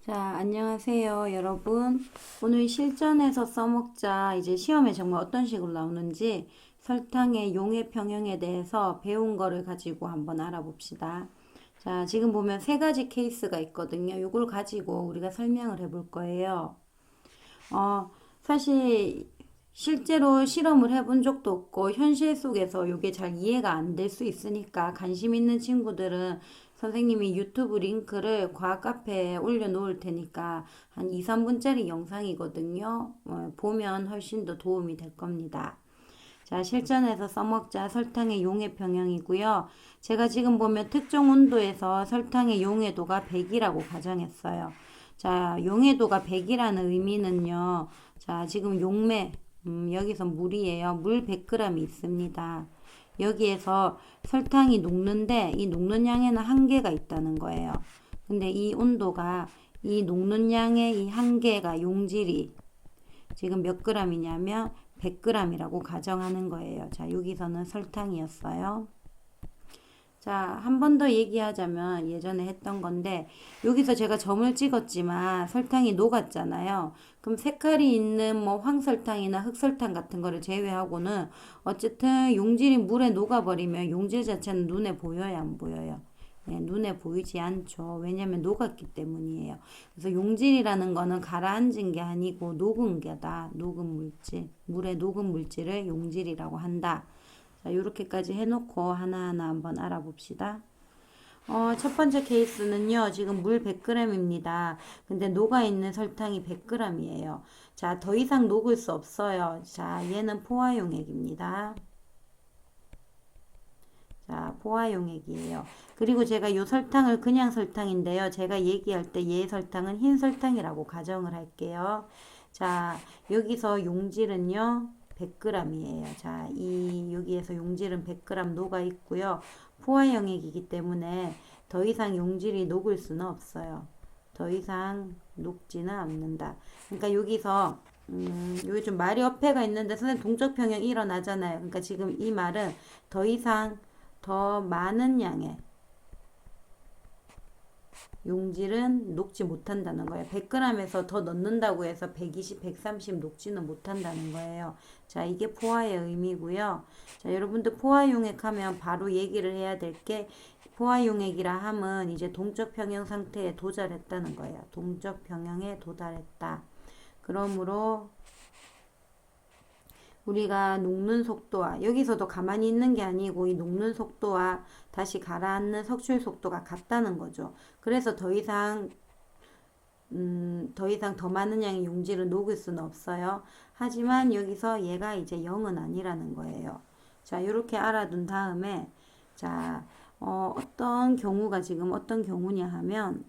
자, 안녕하세요, 여러분. 오늘 실전에서 써먹자. 이제 시험에 정말 어떤 식으로 나오는지 설탕의 용해 평형에 대해서 배운 거를 가지고 한번 알아봅시다. 자, 지금 보면 세 가지 케이스가 있거든요. 이걸 가지고 우리가 설명을 해볼 거예요. 사실 실제로 실험을 해본 적도 없고 현실 속에서 이게 잘 이해가 안 될 수 있으니까 관심 있는 친구들은 선생님이 유튜브 링크를 과학 카페에 올려놓을 테니까 한 2, 3분짜리 영상이거든요. 보면 훨씬 더 도움이 될 겁니다. 자, 실전에서 써먹자 설탕의 용해 평형이고요. 제가 지금 보면 특정 온도에서 설탕의 용해도가 100이라고 가정했어요. 자, 용해도가 100이라는 의미는요. 자, 지금 용매, 여기서 물이에요. 물 100g이 있습니다. 여기에서 설탕이 녹는데 이 녹는 양에는 한계가 있다는 거예요. 근데 이 온도가 이 녹는 양의 이 한계가 용질이 지금 몇 g이냐면 100g이라고 가정하는 거예요. 자, 여기서는 설탕이었어요. 자, 한 번 더 얘기하자면 예전에 했던 건데 여기서 제가 점을 찍었지만 설탕이 녹았잖아요. 그럼 색깔이 있는 뭐 황설탕이나 흑설탕 같은 거를 제외하고는 어쨌든 용질이 물에 녹아버리면 용질 자체는 눈에 보여요, 안 보여요? 네, 눈에 보이지 않죠. 왜냐면 녹았기 때문이에요. 그래서 용질이라는 거는 가라앉은 게 아니고 녹은 게다. 녹은 물질. 물에 녹은 물질을 용질이라고 한다. 자, 요렇게까지 해놓고 하나하나 한번 알아봅시다. 첫 번째 케이스는요, 지금 물 100g입니다. 근데 녹아있는 설탕이 100g이에요. 자, 더 이상 녹을 수 없어요. 자, 얘는 포화용액입니다. 자, 포화용액이에요. 그리고 제가 요 설탕을 그냥 설탕인데요. 제가 얘기할 때 얘 설탕은 흰 설탕이라고 가정을 할게요. 자, 여기서 용질은요. 100g이에요. 자, 여기에서 용질은 100g 녹아 있고요. 포화용액이기 때문에 더 이상 용질이 녹을 수는 없어요. 더 이상 녹지는 않는다. 그러니까 여기서 여기 좀 말이 어폐가 있는데 선생님 동적 평형 일어나잖아요. 그러니까 지금 이 말은 더 이상 더 많은 양의 용질은 녹지 못한다는 거예요. 100g에서 더 넣는다고 해서 120, 130 녹지는 못한다는 거예요. 자, 이게 포화의 의미고요. 자, 여러분들 포화용액 하면 바로 얘기를 해야 될 게 포화용액이라 함은 이제 동적 평형 상태에 도달했다는 거예요. 동적 평형에 도달했다. 그러므로 우리가 녹는 속도와 여기서도 가만히 있는 게 아니고 이 녹는 속도와 다시 가라앉는 석출 속도가 같다는 거죠. 그래서 더 이상 더 많은 양의 용질을 녹일 수는 없어요. 하지만 여기서 얘가 이제 0은 아니라는 거예요. 자, 이렇게 알아둔 다음에 자, 어떤 경우가 지금 어떤 경우냐 하면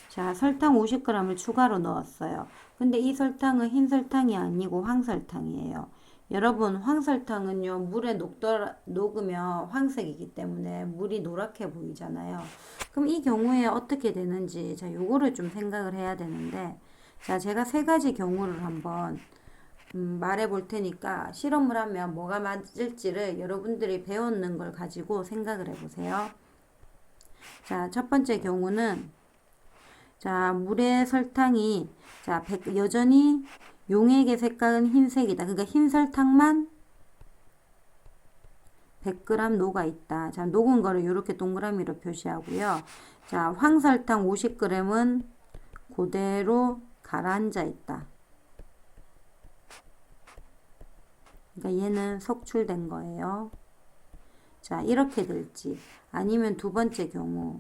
자, 설탕 50g을 추가로 넣었어요. 근데 이 설탕은 흰 설탕이 아니고 황설탕이에요. 여러분, 황설탕은요, 물에 녹으면 황색이기 때문에 물이 노랗게 보이잖아요. 그럼 이 경우에 어떻게 되는지, 자, 요거를 좀 생각을 해야 되는데, 자, 제가 세 가지 경우를 한번 말해 볼 테니까 실험을 하면 뭐가 맞을지를 여러분들이 배웠는 걸 가지고 생각을 해 보세요. 자, 첫 번째 경우는 자, 물의 설탕이 자, 여전히 용액의 색깔은 흰색이다. 그러니까 흰 설탕만 100g 녹아 있다. 자, 녹은 거를 이렇게 동그라미로 표시하고요. 자, 황설탕 50g은 그대로 가라앉아 있다. 그러니까 얘는 석출된 거예요. 자, 이렇게 될지 아니면 두 번째 경우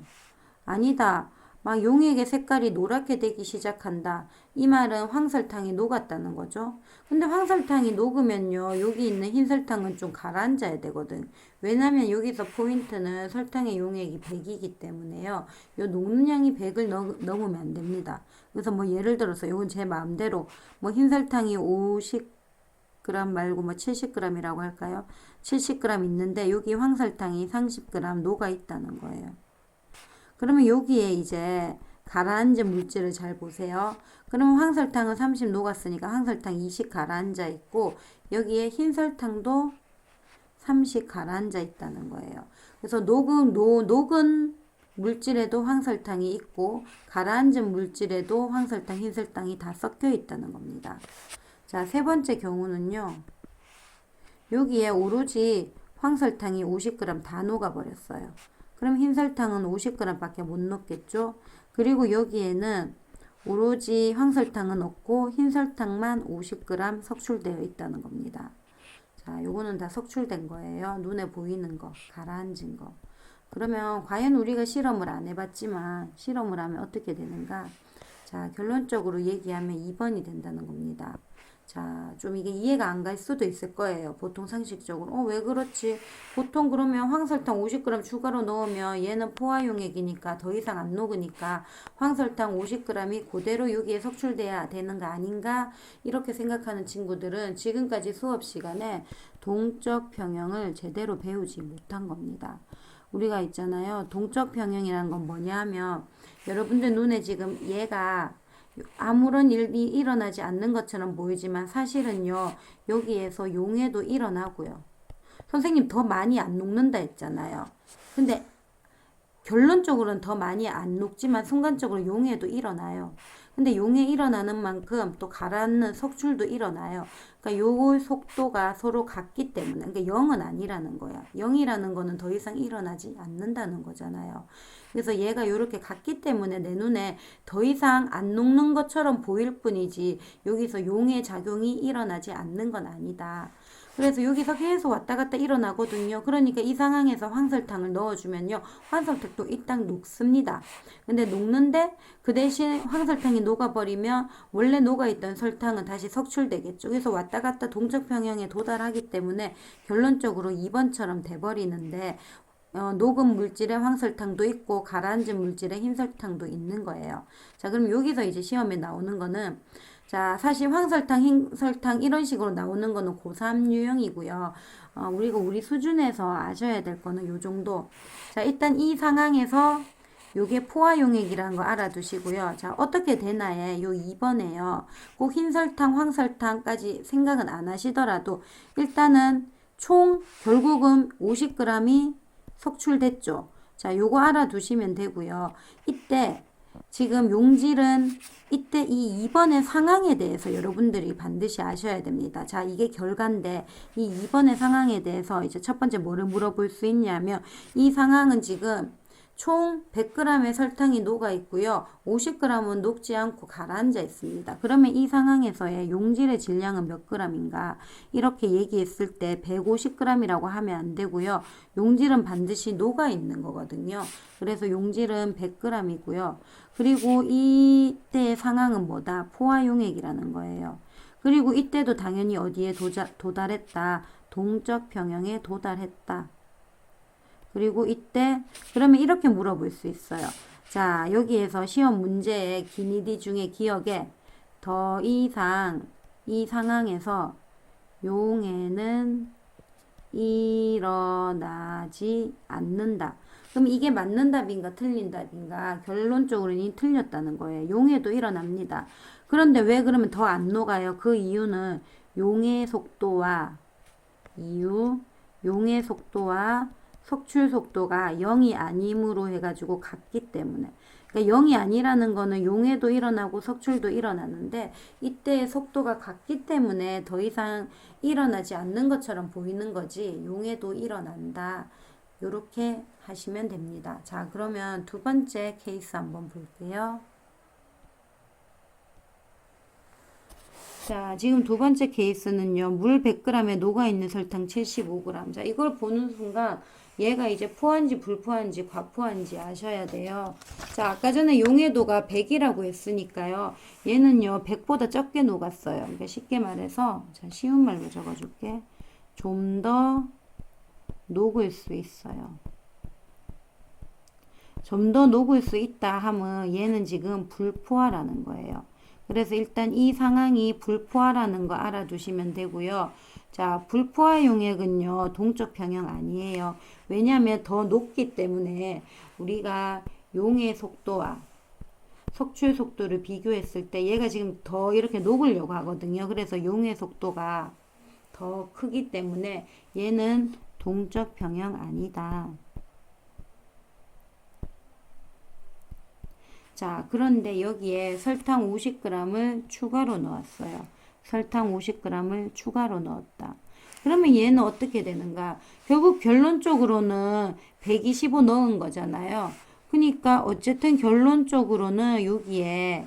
아니다. 막 용액의 색깔이 노랗게 되기 시작한다. 이 말은 황설탕이 녹았다는 거죠. 근데 황설탕이 녹으면요. 여기 있는 흰설탕은 좀 가라앉아야 되거든. 왜냐면 여기서 포인트는 설탕의 용액이 100이기 때문에요. 요 녹는 양이 100을 넘으면 안 됩니다. 그래서 뭐 예를 들어서 이건 제 마음대로 뭐 흰설탕이 50g 말고 뭐 70g이라고 할까요? 70g 있는데 여기 황설탕이 30g 녹아 있다는 거예요. 그러면 여기에 이제 가라앉은 물질을 잘 보세요. 그러면 황설탕은 30 녹았으니까 황설탕 20 가라앉아 있고 여기에 흰설탕도 30 가라앉아 있다는 거예요. 그래서 녹은 물질에도 황설탕이 있고 가라앉은 물질에도 황설탕, 흰설탕이 다 섞여 있다는 겁니다. 자, 세 번째 경우는요. 여기에 오로지 황설탕이 50g 다 녹아버렸어요. 그럼 흰설탕은 50g 밖에 못 녹겠죠. 그리고 여기에는 오로지 황설탕은 없고 흰설탕만 50g 석출되어 있다는 겁니다. 자, 요거는 다 석출된 거예요. 눈에 보이는 거, 가라앉은 거. 그러면 과연 우리가 실험을 안 해봤지만 실험을 하면 어떻게 되는가? 자, 결론적으로 얘기하면 2번이 된다는 겁니다. 자, 좀 이게 이해가 안 갈 수도 있을 거예요. 보통 상식적으로. 왜 그렇지? 보통 그러면 황설탕 50g 추가로 넣으면 얘는 포화용액이니까 더 이상 안 녹으니까 황설탕 50g이 그대로 여기에 석출돼야 되는 거 아닌가? 이렇게 생각하는 친구들은 지금까지 수업 시간에 동적 평형을 제대로 배우지 못한 겁니다. 우리가 있잖아요. 동적 평형이라는 건 뭐냐 하면 여러분들 눈에 지금 얘가 아무런 일이 일어나지 않는 것처럼 보이지만 사실은요. 여기에서 용해도 일어나고요. 선생님 더 많이 안 녹는다 했잖아요. 근데 결론적으로는 더 많이 안 녹지만 순간적으로 용해도 일어나요. 근데 용해 일어나는 만큼 또 가라앉는 석출도 일어나요. 그러니까 요 속도가 서로 같기 때문에, 그러니까 0은 아니라는 거야. 0이라는 거는 더 이상 일어나지 않는다는 거잖아요. 그래서 얘가 이렇게 같기 때문에 내 눈에 더 이상 안 녹는 것처럼 보일 뿐이지 여기서 용해 작용이 일어나지 않는 건 아니다. 그래서 여기서 계속 왔다 갔다 일어나거든요. 그러니까 이 상황에서 황설탕을 넣어주면요. 황설탕도 일단 녹습니다. 근데 녹는데 그 대신 황설탕이 녹아버리면 원래 녹아있던 설탕은 다시 석출되겠죠. 그래서 왔다 갔다 동적 평형에 도달하기 때문에 결론적으로 2번처럼 돼버리는데 녹은 물질에 황설탕도 있고 가라앉은 물질에 흰설탕도 있는 거예요. 자, 그럼 여기서 이제 시험에 나오는 거는 자, 사실 황설탕, 흰설탕 이런 식으로 나오는 거는 고3 유형이고요. 우리가 우리 수준에서 아셔야 될 거는 요 정도. 자, 일단 이 상황에서 요게 포화용액이라는 거 알아두시고요. 자, 어떻게 되나에 요 2번에요. 꼭 흰설탕, 황설탕까지 생각은 안 하시더라도 일단은 총 결국은 50g이 석출됐죠. 자, 요거 알아두시면 되고요. 이때 지금 용질은 이때 이 2번의 상황에 대해서 여러분들이 반드시 아셔야 됩니다. 자, 이게 결과인데 이 2번의 상황에 대해서 이제 첫 번째 뭐를 물어볼 수 있냐면 이 상황은 지금 총 100g의 설탕이 녹아 있고요. 50g은 녹지 않고 가라앉아 있습니다. 그러면 이 상황에서의 용질의 질량은 몇 g인가? 이렇게 얘기했을 때 150g이라고 하면 안 되고요. 용질은 반드시 녹아 있는 거거든요. 그래서 용질은 100g이고요. 그리고 이때의 상황은 뭐다? 포화용액이라는 거예요. 그리고 이때도 당연히 어디에 도달했다? 동적 평형에 도달했다. 그리고 이때 그러면 이렇게 물어볼 수 있어요. 자, 여기에서 시험 문제의 기니디 중에 기억에 더 이상 이 상황에서 용해는 일어나지 않는다. 그럼 이게 맞는 답인가 틀린 답인가? 결론적으로는 틀렸다는 거예요. 용해도 일어납니다. 그런데 왜 그러면 더 안 녹아요? 그 이유는 용해 속도와 용해 속도와 석출 속도가 0이 아님으로 해가지고 같기 때문에. 그러니까 0이 아니라는 거는 용해도 일어나고 석출도 일어나는데 이때의 속도가 같기 때문에 더 이상 일어나지 않는 것처럼 보이는 거지 용해도 일어난다. 요렇게 하시면 됩니다. 자, 그러면 두 번째 케이스 한번 볼게요. 자, 지금 두 번째 케이스는요. 물 100g에 녹아있는 설탕 75g. 자, 이걸 보는 순간 얘가 이제 포한지 불포한지 과포한지 아셔야 돼요. 자, 아까 전에 용해도가 100이라고 했으니까요. 얘는요. 100보다 적게 녹았어요. 그러니까 쉽게 말해서 자, 쉬운 말로 적어줄게. 좀 더 녹을 수 있어요. 좀 더 녹을 수 있다 하면 얘는 지금 불포화라는 거예요. 그래서 일단 이 상황이 불포화라는 거 알아두시면 되고요. 자, 불포화 용액은요, 동적 평형 아니에요. 왜냐하면 더 높기 때문에 우리가 용의 속도와 석출 속도를 비교했을 때 얘가 지금 더 이렇게 녹으려고 하거든요. 그래서 용의 속도가 더 크기 때문에 얘는 동적 평형 아니다. 자, 그런데 여기에 설탕 50g을 추가로 넣었어요. 설탕 50g을 추가로 넣었다. 그러면 얘는 어떻게 되는가? 결국 결론적으로는 125 넣은 거잖아요. 그러니까 어쨌든 결론적으로는 여기에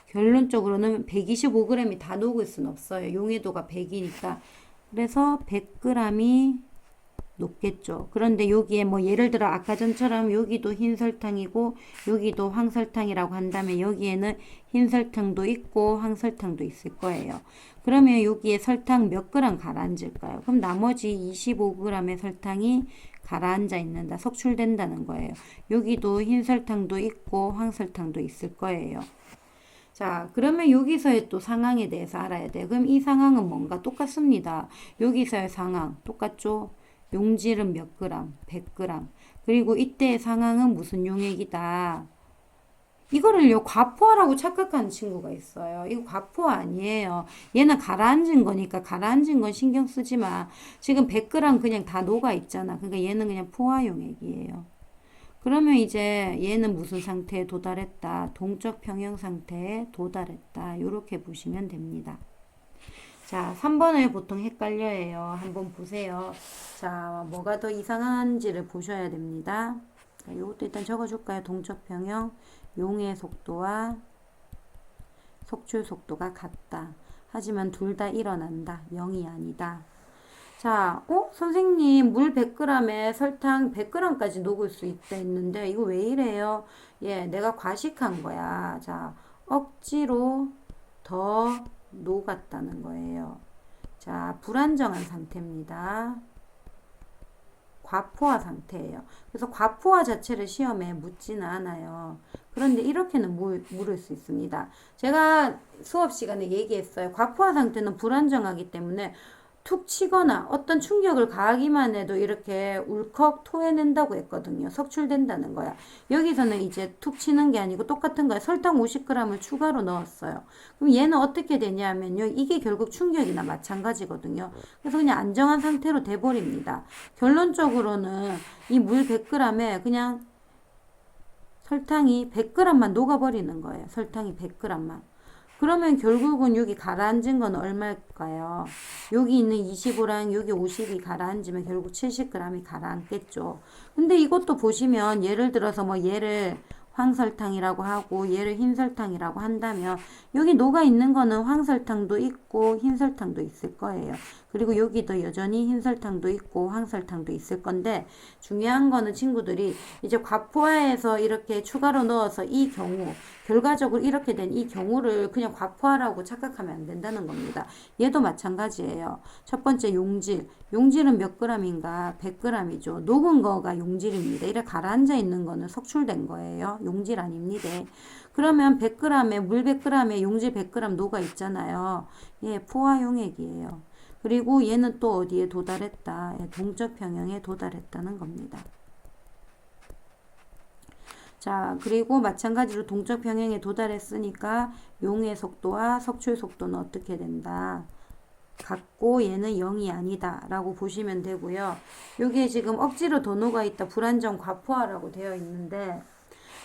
결론적으로는 125g이 다 녹을 수는 없어요. 용해도가 100이니까. 그래서 100g이 높겠죠. 그런데 여기에 뭐 예를 들어 아까 전처럼 여기도 흰 설탕이고 여기도 황설탕이라고 한다면 여기에는 흰 설탕도 있고 황설탕도 있을 거예요. 그러면 여기에 설탕 몇 그램 가라앉을까요? 그럼 나머지 25g의 설탕이 가라앉아 있는다. 석출된다는 거예요. 여기도 흰 설탕도 있고 황설탕도 있을 거예요. 자, 그러면 여기서의 또 상황에 대해서 알아야 돼. 그럼 이 상황은 뭔가 똑같습니다. 여기서의 상황 똑같죠? 용질은 몇 그램? 100g. 그리고 이때의 상황은 무슨 용액이다. 이거를요, 과포화라고 착각하는 친구가 있어요. 이거 과포화 아니에요. 얘는 가라앉은 거니까 가라앉은 건 신경 쓰지 마. 지금 100g 그냥 다 녹아 있잖아. 그러니까 얘는 그냥 포화 용액이에요. 그러면 이제 얘는 무슨 상태에 도달했다? 동적 평형 상태에 도달했다. 이렇게 보시면 됩니다. 자, 3번을 보통 헷갈려해요. 한번 보세요. 자, 뭐가 더 이상한지를 보셔야 됩니다. 자, 이것도 일단 적어줄까요? 동적 평형, 용의 속도와 속출 속도가 같다. 하지만 둘 다 일어난다. 0이 아니다. 자, 선생님, 물 100g에 설탕 100g까지 녹을 수 있다 했는데, 이거 왜 이래요? 예, 내가 과식한 거야. 자, 억지로 더 녹았다는 거예요. 자, 불안정한 상태입니다. 과포화 상태예요. 그래서 과포화 자체를 시험에 묻지는 않아요. 그런데 이렇게는 물을 수 있습니다. 제가 수업 시간에 얘기했어요. 과포화 상태는 불안정하기 때문에 툭 치거나 어떤 충격을 가하기만 해도 이렇게 울컥 토해낸다고 했거든요. 석출된다는 거야. 여기서는 이제 툭 치는 게 아니고 똑같은 거야. 설탕 50g을 추가로 넣었어요. 그럼 얘는 어떻게 되냐면요. 이게 결국 충격이나 마찬가지거든요. 그래서 그냥 안정한 상태로 돼버립니다. 결론적으로는 이 물 100g에 그냥 설탕이 100g만 녹아버리는 거예요. 설탕이 100g만. 그러면 결국은 여기 가라앉은 건 얼마일까요? 여기 있는 25랑 여기 50이 가라앉으면 결국 70g이 가라앉겠죠. 근데 이것도 보시면 예를 들어서 뭐 얘를 황설탕이라고 하고 얘를 흰설탕이라고 한다면 여기 녹아 있는 거는 황설탕도 있고 흰설탕도 있을 거예요. 그리고 여기도 여전히 흰설탕도 있고 황설탕도 있을 건데 중요한 거는 친구들이 이제 과포화해서 이렇게 추가로 넣어서 이 경우 결과적으로 이렇게 된 이 경우를 그냥 과포화라고 착각하면 안 된다는 겁니다. 얘도 마찬가지예요. 첫 번째 용질. 용질은 몇 g인가? 100g이죠. 녹은 거가 용질입니다. 이렇게 가라앉아 있는 거는 석출된 거예요. 용질 아닙니다. 그러면 100g에 물 100g에 용질 100g 녹아 있잖아요. 예, 포화 용액이에요. 그리고 얘는 또 어디에 도달했다? 예, 동적 평형에 도달했다는 겁니다. 자, 그리고 마찬가지로 동적 평형에 도달했으니까 용의 속도와 석출 속도는 어떻게 된다? 같고 얘는 0이 아니다 라고 보시면 되고요. 여기에 지금 억지로 더 녹아있다 불안정 과포화라고 되어 있는데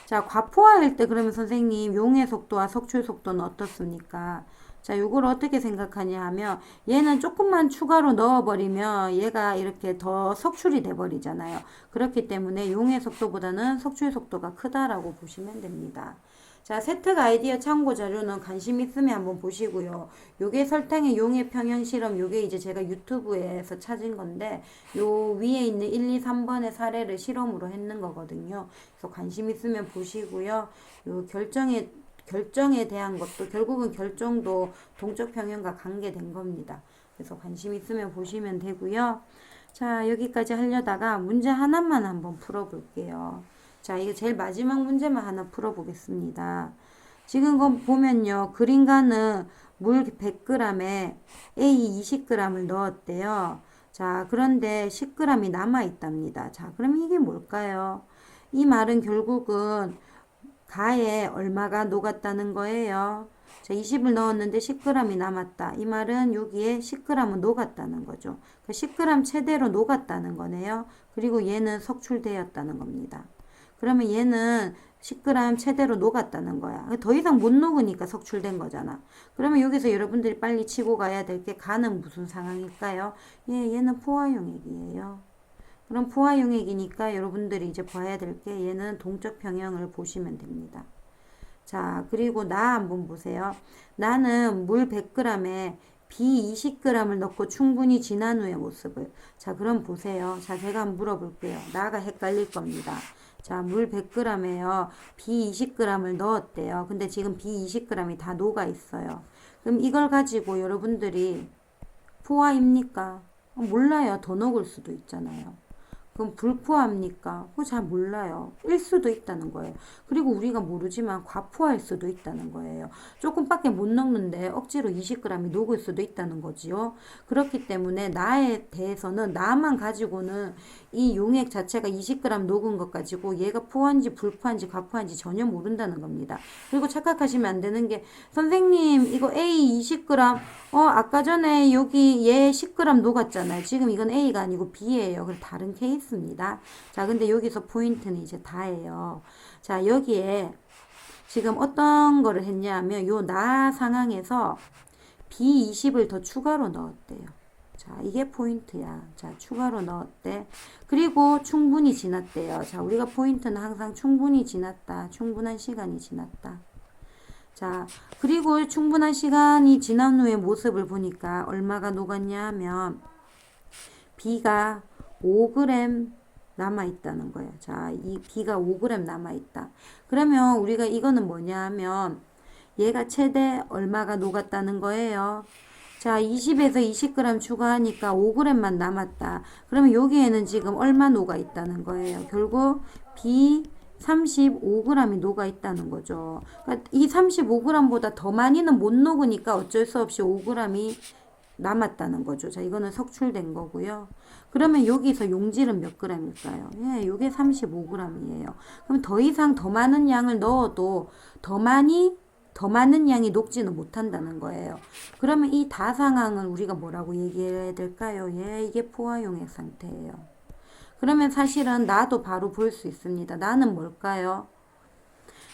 자, 과포화할 때 그러면 선생님 용의 속도와 석출 속도는 어떻습니까? 자, 요걸 어떻게 생각하냐 하면 얘는 조금만 추가로 넣어버리면 얘가 이렇게 더 석출이 돼버리잖아요. 그렇기 때문에 용의 속도보다는 석출 속도가 크다라고 보시면 됩니다. 자, 세특 아이디어 참고 자료는 관심 있으면 한번 보시고요. 요게 설탕의 용의 평형 실험, 요게 이제 제가 유튜브에서 찾은 건데, 요 위에 있는 1, 2, 3번의 사례를 실험으로 했는 거거든요. 그래서 관심 있으면 보시고요. 요 결정에 대한 것도 결국은 결정도 동적 평형과 관계된 겁니다. 그래서 관심 있으면 보시면 되고요. 자, 여기까지 하려다가 문제 하나만 한번 풀어볼게요. 자, 이거 제일 마지막 문제만 하나 풀어보겠습니다. 지금 보면요. 그림가는 물 100g에 A 20g을 넣었대요. 자, 그런데 10g이 남아있답니다. 자, 그럼 이게 뭘까요? 이 말은 결국은 가에 얼마가 녹았다는 거예요. 자, 20을 넣었는데 10g이 남았다. 이 말은 여기에 10g은 녹았다는 거죠. 10g 최대로 녹았다는 거네요. 그리고 얘는 석출되었다는 겁니다. 그러면 얘는 10g 최대로 녹았다는 거야. 더 이상 못 녹으니까 석출된 거잖아. 그러면 여기서 여러분들이 빨리 치고 가야 될 게 가는 무슨 상황일까요? 얘는 포화용액이에요. 그럼 포화용액이니까 여러분들이 이제 봐야 될 게 얘는 동적 평형을 보시면 됩니다. 자, 그리고 나 한번 보세요. 나는 물 100g에 비 20g을 넣고 충분히 진한 후의 모습을. 자, 그럼 보세요. 자, 제가 한번 물어볼게요. 나가 헷갈릴 겁니다. 자, 물 100g에요. 비 20g을 넣었대요. 근데 지금 비 20g이 다 녹아 있어요. 그럼 이걸 가지고 여러분들이 포화입니까? 몰라요. 더 녹을 수도 있잖아요. 그럼 불포화입니까? 그거 잘 몰라요. 일 수도 있다는 거예요. 그리고 우리가 모르지만 과포화일 수도 있다는 거예요. 조금밖에 못 녹는데 억지로 20g이 녹을 수도 있다는 거지요. 그렇기 때문에 나에 대해서는 나만 가지고는 이 용액 자체가 20g 녹은 것 가지고 얘가 포화인지 불포화인지 과포화인지 전혀 모른다는 겁니다. 그리고 착각하시면 안 되는 게 선생님 이거 A 20g 아까 전에 여기 얘 10g 녹았잖아요. 지금 이건 A가 아니고 B예요. 그럼 다른 케이스입니다. 자, 근데 여기서 포인트는 이제 다예요. 자, 여기에 지금 어떤 거를 했냐면 요 나 상황에서 B20을 더 추가로 넣었대요. 자, 이게 포인트야. 자, 추가로 넣었대. 그리고 충분히 지났대요. 자, 우리가 포인트는 항상 충분히 지났다. 충분한 시간이 지났다. 자, 그리고 충분한 시간이 지난 후의 모습을 보니까 얼마가 녹았냐 하면 B가 5g 남아있다는 거예요. 자, 이 B가 5g 남아있다. 그러면 우리가 이거는 뭐냐 하면 얘가 최대 얼마가 녹았다는 거예요. 자, 20에서 20g 추가하니까 5g만 남았다. 그러면 여기에는 지금 얼마 녹아 있다는 거예요. 결국 B 35g이 녹아 있다는 거죠. 그러니까 이 35g보다 더 많이는 못 녹으니까 어쩔 수 없이 5g이 남았다는 거죠. 자, 이거는 석출된 거고요. 그러면 여기서 용질은 몇 g일까요? 예, 요게 35g이에요. 그럼 더 이상 더 많은 양을 넣어도 더 많은 양이 녹지는 못한다는 거예요. 그러면 이 다 상황을 우리가 뭐라고 얘기해야 될까요? 예, 이게 포화용액 상태예요. 그러면 사실은 나도 바로 볼 수 있습니다. 나는 뭘까요?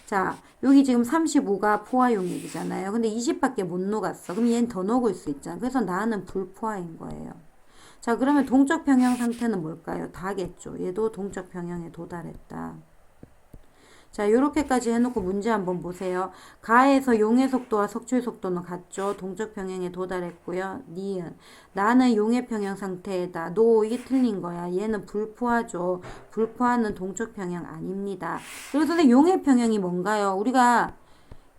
자, 여기 지금 35가 포화용액이잖아요. 근데 20밖에 못 녹았어. 그럼 얘는 더 녹을 수 있잖아. 그래서 나는 불포화인 거예요. 자, 그러면 동적 평형 상태는 뭘까요? 다겠죠. 얘도 동적 평형에 도달했다. 자, 요렇게까지 해놓고 문제 한번 보세요. 가에서 용의 속도와 석출 속도는 같죠. 동적 평형에 도달했고요. 니은. 나는 용의 평형 상태에다. 노, 이게 틀린 거야. 얘는 불포화죠. 불포화는 동적 평형 아닙니다. 그리고 선생님 용의 평형이 뭔가요? 우리가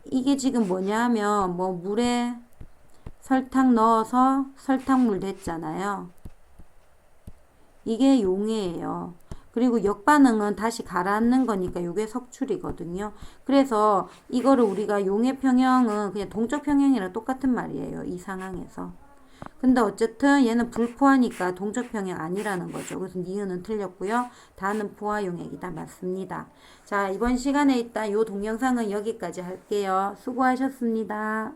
이게 지금 뭐냐 하면 뭐 물에 설탕 넣어서 설탕물 됐잖아요. 이게 용해예요. 그리고 역반응은 다시 가라앉는 거니까 이게 석출이거든요. 그래서 이거를 우리가 용의 평형은 그냥 동적 평형이랑 똑같은 말이에요. 이 상황에서. 근데 어쨌든 얘는 불포화니까 동적 평형 아니라는 거죠. 그래서 니은은 틀렸고요. 다는 포화용액이다. 맞습니다. 자, 이번 시간에 일단 요 동영상은 여기까지 할게요. 수고하셨습니다.